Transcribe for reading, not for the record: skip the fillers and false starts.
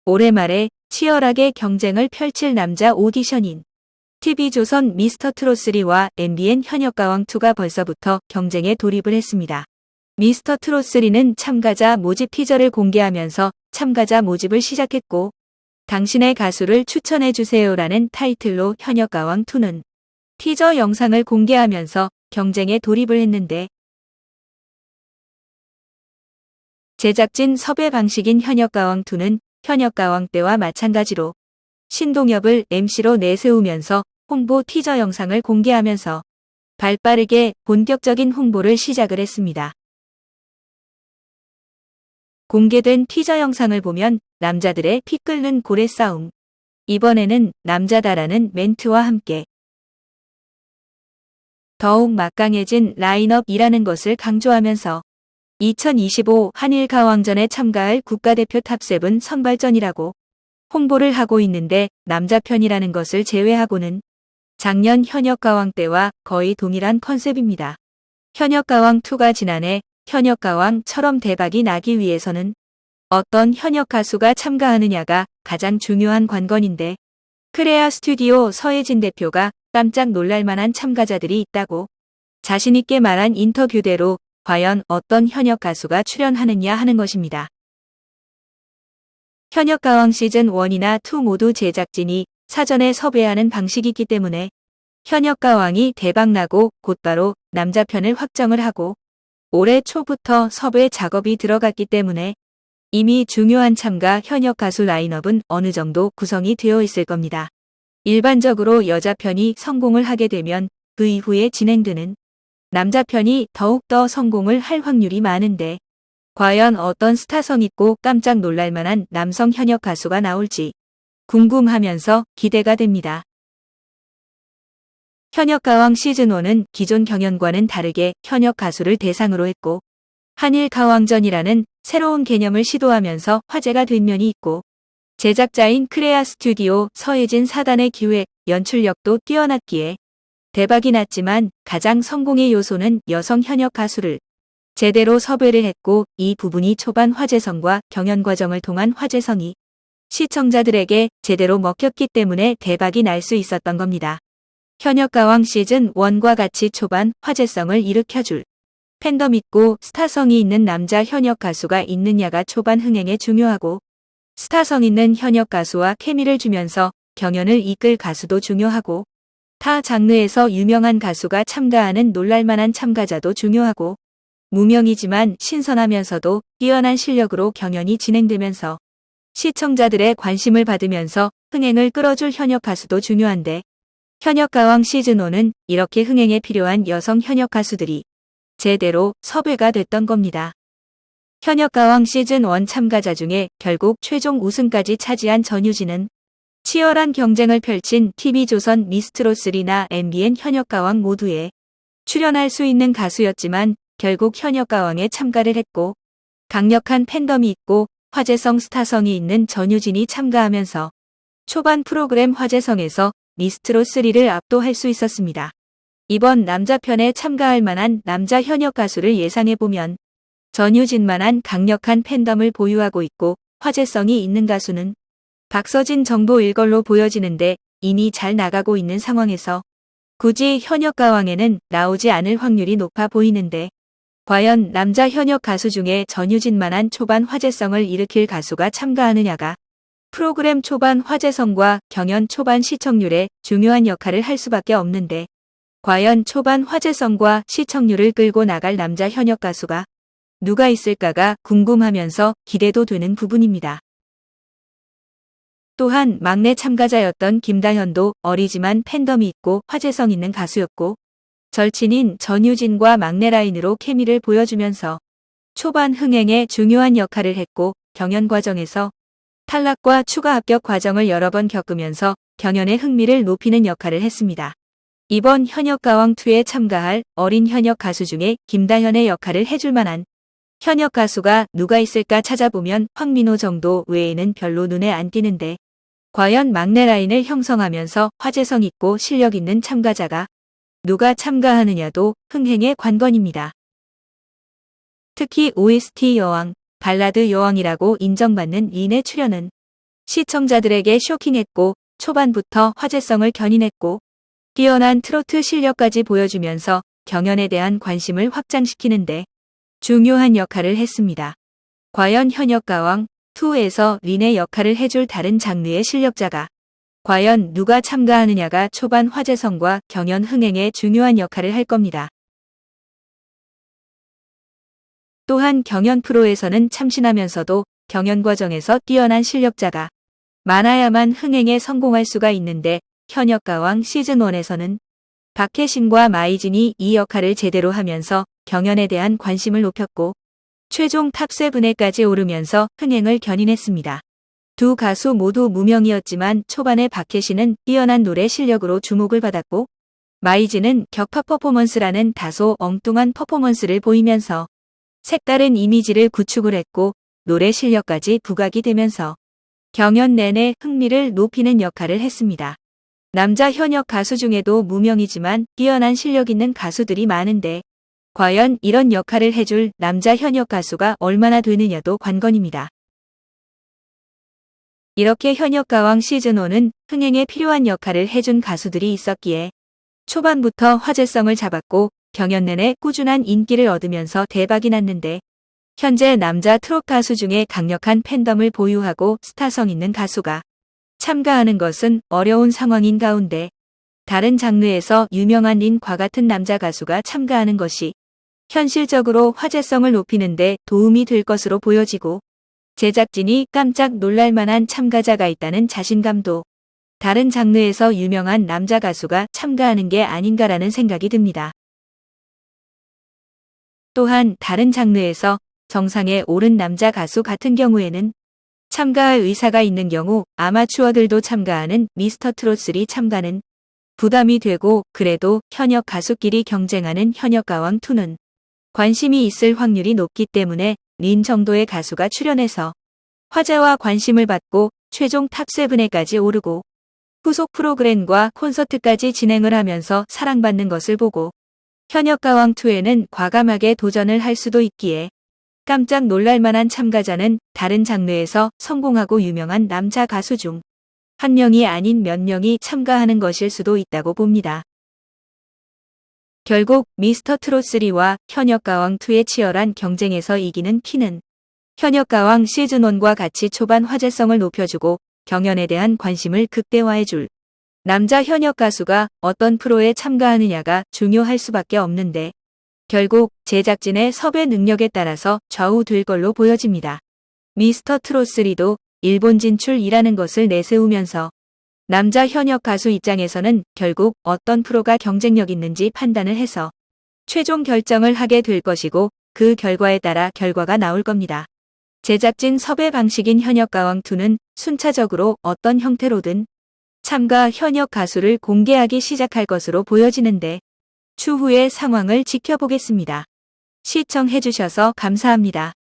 올해 말에 치열하게 경쟁을 펼칠 남자 오디션인 TV조선 미스터트롯3와 MBN 현역가왕2가 벌써부터 경쟁에 돌입을 했습니다. 미스터트롯3는 참가자 모집 티저를 공개하면서 참가자 모집을 시작했고, 당신의 가수를 추천해주세요라는 타이틀로 현역가왕2는 티저 영상을 공개하면서 경쟁에 돌입을 했는데, 제작진 섭외 방식인 현역가왕2는 현역가왕 때와 마찬가지로 신동엽을 MC로 내세우면서 홍보 티저 영상을 공개하면서 발빠르게 본격적인 홍보를 시작을 했습니다. 공개된 티저 영상을 보면 남자들의 피 끓는 고래 싸움, 이번에는 남자다라는 멘트와 함께 더욱 막강해진 라인업이라는 것을 강조하면서 2025 한일 가왕전에 참가할 국가대표 탑7 선발전이라고 홍보를 하고 있는데, 남자 편이라는 것을 제외하고는 작년 현역가왕 때와 거의 동일한 컨셉입니다. 현역가왕2가 지난해 현역가왕처럼 대박이 나기 위해서는 어떤 현역 가수가 참가하느냐가 가장 중요한 관건인데, 크레아 스튜디오 서혜진 대표가 깜짝 놀랄만한 참가자들이 있다고 자신있게 말한 인터뷰대로 과연 어떤 현역 가수가 출연하느냐 하는 것입니다. 현역가왕 시즌1이나 2 모두 제작진이 사전에 섭외하는 방식이 있기 때문에 현역가왕이 대박나고 곧바로 남자편을 확정을 하고, 올해 초부터 섭외 작업이 들어갔기 때문에 이미 중요한 참가 현역 가수 라인업은 어느 정도 구성이 되어 있을 겁니다. 일반적으로 여자편이 성공을 하게 되면 그 이후에 진행되는 남자편이 더욱더 성공을 할 확률이 많은데, 과연 어떤 스타성 있고 깜짝 놀랄만한 남성 현역 가수가 나올지 궁금하면서 기대가 됩니다. 현역가왕 시즌1은 기존 경연과는 다르게 현역 가수를 대상으로 했고, 한일 가왕전이라는 새로운 개념을 시도하면서 화제가 된 면이 있고, 제작자인 크레아 스튜디오 서혜진 사단의 기획, 연출력도 뛰어났기에 대박이 났지만 가장 성공의 요소는 여성 현역 가수를 제대로 섭외를 했고, 이 부분이 초반 화제성과 경연 과정을 통한 화제성이 시청자들에게 제대로 먹혔기 때문에 대박이 날 수 있었던 겁니다. 현역가왕 시즌1과 같이 초반 화제성을 일으켜줄 팬덤 있고 스타성이 있는 남자 현역 가수가 있느냐가 초반 흥행에 중요하고, 스타성 있는 현역 가수와 케미를 주면서 경연을 이끌 가수도 중요하고, 타 장르에서 유명한 가수가 참가하는 놀랄만한 참가자도 중요하고, 무명이지만 신선하면서도 뛰어난 실력으로 경연이 진행되면서 시청자들의 관심을 받으면서 흥행을 끌어줄 현역 가수도 중요한데, 현역가왕 시즌1은 이렇게 흥행에 필요한 여성 현역 가수들이 제대로 섭외가 됐던 겁니다. 현역가왕 시즌1 참가자 중에 결국 최종 우승까지 차지한 전유진은 치열한 경쟁을 펼친 TV조선 미스트롯3나 MBN 현역가왕 모두에 출연할 수 있는 가수였지만 결국 현역가왕에 참가를 했고, 강력한 팬덤이 있고 화제성 스타성이 있는 전유진이 참가하면서 초반 프로그램 화제성에서 미스트롯3를 압도할 수 있었습니다. 이번 남자편에 참가할 만한 남자 현역 가수를 예상해보면 전유진만한 강력한 팬덤을 보유하고 있고 화제성이 있는 가수는 박서진 정도일 걸로 보여지는데, 이미 잘 나가고 있는 상황에서 굳이 현역가왕에는 나오지 않을 확률이 높아 보이는데, 과연 남자 현역 가수 중에 전유진만한 초반 화제성을 일으킬 가수가 참가하느냐가 프로그램 초반 화제성과 경연 초반 시청률에 중요한 역할을 할 수밖에 없는데, 과연 초반 화제성과 시청률을 끌고 나갈 남자 현역 가수가 누가 있을까가 궁금하면서 기대도 되는 부분입니다. 또한 막내 참가자였던 김다현도 어리지만 팬덤이 있고 화제성 있는 가수였고, 절친인 전유진과 막내 라인으로 케미를 보여주면서 초반 흥행에 중요한 역할을 했고, 경연 과정에서 탈락과 추가 합격 과정을 여러 번 겪으면서 경연의 흥미를 높이는 역할을 했습니다. 이번 현역가왕2에 참가할 어린 현역 가수 중에 김다현의 역할을 해줄 만한 현역 가수가 누가 있을까 찾아보면 황민호 정도 외에는 별로 눈에 안 띄는데, 과연 막내 라인을 형성하면서 화제성 있고 실력 있는 참가자가 누가 참가하느냐도 흥행의 관건입니다. 특히 OST 여왕, 발라드 여왕이라고 인정받는 린의 출연은 시청자들에게 쇼킹했고 초반부터 화제성을 견인했고 뛰어난 트로트 실력까지 보여주면서 경연에 대한 관심을 확장시키는데 중요한 역할을 했습니다. 과연 현역가왕 2에서 린의 역할을 해줄 다른 장르의 실력자가 과연 누가 참가하느냐가 초반 화제성과 경연 흥행에 중요한 역할을 할 겁니다. 또한 경연 프로에서는 참신하면서도 경연 과정에서 뛰어난 실력자가 많아야만 흥행에 성공할 수가 있는데 현역가왕 시즌1에서는 박혜신과 마이진이 이 역할을 제대로 하면서 경연에 대한 관심을 높였고 최종 탑7에까지 오르면서 흥행을 견인했습니다. 두 가수 모두 무명이었지만 초반에 박혜신은 뛰어난 노래 실력으로 주목을 받았고 마이진은 격파 퍼포먼스라는 다소 엉뚱한 퍼포먼스를 보이면서 색다른 이미지를 구축을 했고 노래 실력까지 부각이 되면서 경연 내내 흥미를 높이는 역할을 했습니다. 남자 현역 가수 중에도 무명이지만 뛰어난 실력 있는 가수들이 많은데 과연 이런 역할을 해줄 남자 현역 가수가 얼마나 되느냐도 관건입니다. 이렇게 현역가왕 시즌1은 흥행에 필요한 역할을 해준 가수들이 있었기에 초반부터 화제성을 잡았고 경연 내내 꾸준한 인기를 얻으면서 대박이 났는데 현재 남자 트롯 가수 중에 강력한 팬덤을 보유하고 스타성 있는 가수가 참가하는 것은 어려운 상황인 가운데 다른 장르에서 유명한 린과 같은 남자 가수가 참가하는 것이 현실적으로 화제성을 높이는 데 도움이 될 것으로 보여지고 제작진이 깜짝 놀랄 만한 참가자가 있다는 자신감도 다른 장르에서 유명한 남자 가수가 참가하는 게 아닌가라는 생각이 듭니다. 또한 다른 장르에서 정상에 오른 남자 가수 같은 경우에는 참가할 의사가 있는 경우 아마추어들도 참가하는 미스터 트롯3 참가는 부담이 되고 그래도 현역 가수끼리 경쟁하는 현역가왕 2는 관심이 있을 확률이 높기 때문에 린 정도의 가수가 출연해서 화제와 관심을 받고 최종 탑7에까지 오르고 후속 프로그램과 콘서트까지 진행을 하면서 사랑받는 것을 보고 현역가왕2에는 과감하게 도전을 할 수도 있기에 깜짝 놀랄 만한 참가자는 다른 장르에서 성공하고 유명한 남자 가수 중 한 명이 아닌 몇 명이 참가하는 것일 수도 있다고 봅니다. 결국 미스터 트롯3와 현역가왕2의 치열한 경쟁에서 이기는 키는 현역가왕 시즌1과 같이 초반 화제성을 높여주고 경연에 대한 관심을 극대화해줄 남자 현역 가수가 어떤 프로에 참가하느냐가 중요할 수밖에 없는데 결국 제작진의 섭외 능력에 따라서 좌우될 걸로 보여집니다. 미스터 트롯3도 일본 진출이라는 것을 내세우면서 남자 현역 가수 입장에서는 결국 어떤 프로가 경쟁력 있는지 판단을 해서 최종 결정을 하게 될 것이고 그 결과에 따라 결과가 나올 겁니다. 제작진 섭외 방식인 현역가왕2는 순차적으로 어떤 형태로든 참가 현역 가수를 공개하기 시작할 것으로 보여지는데 추후의 상황을 지켜보겠습니다. 시청해주셔서 감사합니다.